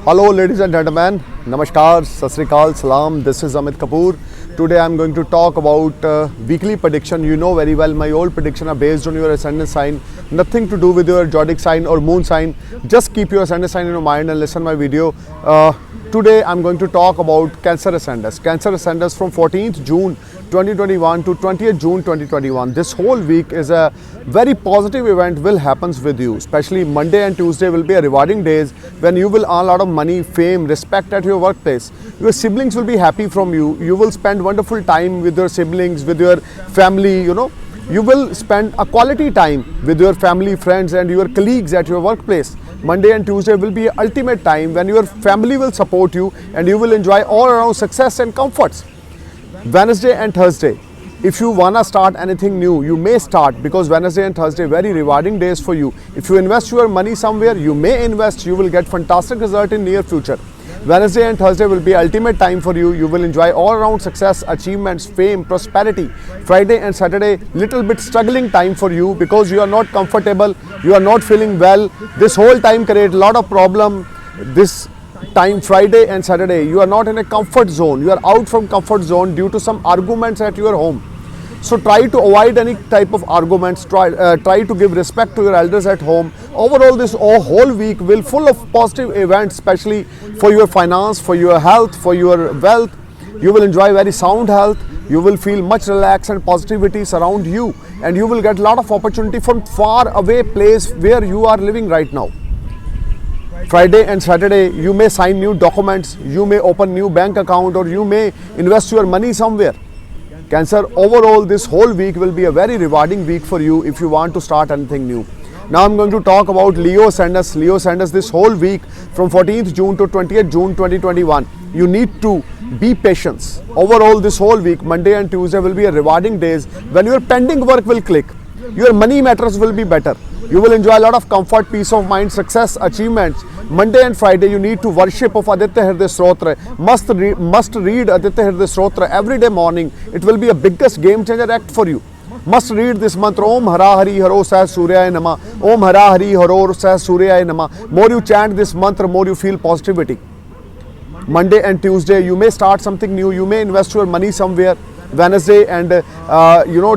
Hello ladies and gentlemen, Namaskar, Sat Sri Akal, Salam, this is Amit Kapoor. Today I am going to talk about weekly prediction. You know very well my old prediction are based on your ascendant sign, nothing to do with your zodiac sign or moon sign. Just keep your ascendant sign in your mind and listen my video. Today I am going to talk about Cancer ascendants. Cancer ascendants from 14th June 2021 to 20th June 2021. This whole week is a very positive event will happens with you. Especially Monday and Tuesday will be a rewarding days when you will earn a lot of money, fame, respect at your workplace. Your siblings will be happy from you. You will spend wonderful time with your siblings, with your family, You will spend a quality time with your family, friends and your colleagues at your workplace. Monday and Tuesday will be an ultimate time when your family will support you and you will enjoy all around success and comforts. Wednesday and Thursday, if you wanna start anything new, you may start because Wednesday and Thursday very rewarding days for you. If you invest your money somewhere, you may invest, you will get fantastic result in near future. Wednesday and Thursday will be ultimate time for you. You will enjoy all around success, achievements, fame, prosperity. Friday and Saturday, little bit struggling time for you because you are not comfortable, you are not feeling well. This whole time create a lot of problem. This time Friday and Saturday, you are not in a comfort zone. You are out from comfort zone due to some arguments at your home. So try to avoid any type of arguments, try to give respect to your elders at home. Overall, this whole week will full of positive events, especially for your finance, for your health, for your wealth. You will enjoy very sound health. You will feel much relaxed and positivity surround you. And you will get a lot of opportunity from far away place where you are living right now. Friday and Saturday, you may sign new documents, you may open new bank account or you may invest your money somewhere. Cancer, overall this whole week will be a very rewarding week for you if you want to start anything new. Now I'm going to talk about Leo ascendants. Leo ascendants this whole week from 14th June to 20th June 2021. You need to be patient. Overall this whole week, Monday and Tuesday will be a rewarding days when your pending work will click. Your money matters will be better. You will enjoy a lot of comfort, peace of mind, success, achievements. Monday and Friday, you need to worship of Aditya Hriday Stotra. Must read Aditya Hriday Stotra every day morning. It will be a biggest game changer act for you. Must read this mantra, Om Hara Hari Haro Sah Suryaya Nama. Om Hara Hari Haro Sah Suryaya Nama. More you chant this mantra, more you feel positivity. Monday and Tuesday, you may start something new. You may invest your money somewhere. Wednesday and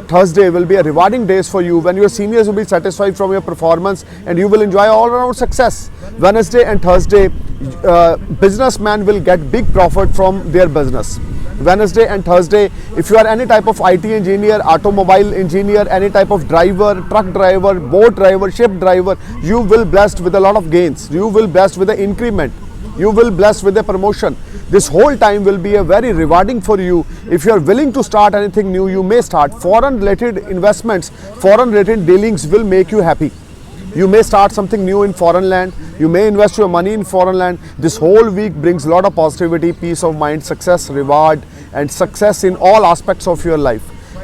Thursday will be a rewarding days for you when your seniors will be satisfied from your performance and you will enjoy all around success. Wednesday and Thursday, businessman will get big profit from their business. Wednesday and Thursday, if you are any type of IT engineer, automobile engineer, any type of driver, truck driver, boat driver, ship driver, you will blessed with a lot of gains. You will blessed with an increment. You will blessed with a promotion. This whole time will be a very rewarding for you. If you are willing to start anything new, you may start. Foreign related investments, foreign related dealings will make you happy. You may start something new in foreign land. You may invest your money in foreign land. This whole week brings a lot of positivity, peace of mind, success, reward and success in all aspects of your life.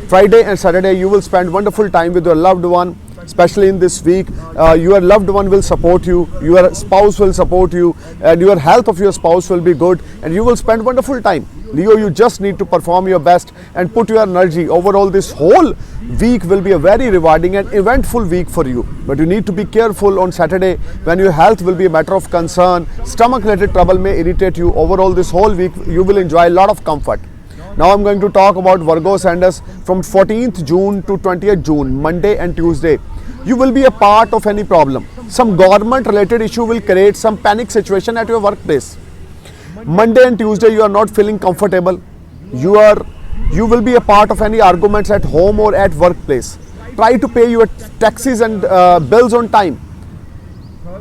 Friday and Saturday, you will spend wonderful time with your loved one. Especially in this week, your loved one will support you, your spouse will support you, and your health of your spouse will be good, and you will spend wonderful time. Leo, you just need to perform your best and put your energy. Overall, this whole week will be a very rewarding and eventful week for you. But you need to be careful on Saturday when your health will be a matter of concern. Stomach-related trouble may irritate you. Overall, this whole week, you will enjoy a lot of comfort. Now I'm going to talk about Virgo ascendants from 14th June to 20th June, Monday and Tuesday. You will be a part of any problem. Some government related issue will create some panic situation at your workplace. Monday and Tuesday, you are not feeling comfortable. You will be a part of any arguments at home or at workplace. Try to pay your taxes and bills on time.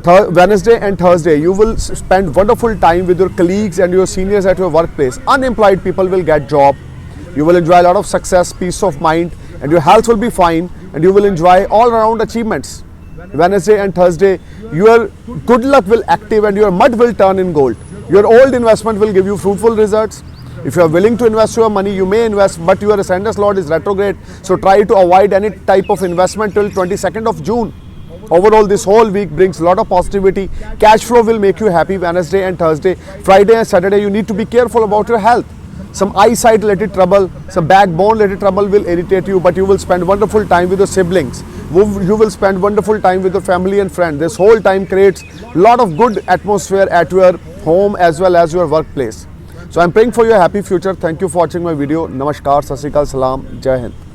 Wednesday and Thursday, you will spend wonderful time with your colleagues and your seniors at your workplace. Unemployed people will get job. You will enjoy a lot of success, peace of mind, and your health will be fine, and you will enjoy all around achievements. Wednesday and Thursday, your good luck will active and your mud will turn in gold. Your old investment will give you fruitful results. If you are willing to invest your money, you may invest, but your ascendant lord is retrograde, so try to avoid any type of investment till 22nd of June. Overall, this whole week brings a lot of positivity. Cash flow will make you happy Wednesday and Thursday. Friday and Saturday, you need to be careful about your health. Some eyesight related trouble, some backbone related trouble will irritate you, but you will spend wonderful time with your siblings. You will spend wonderful time with your family and friends. This whole time creates a lot of good atmosphere at your home as well as your workplace. So I'm praying for your happy future. Thank you for watching my video. Namaskar, Sat Sri Akal, Salam, Jai Hind.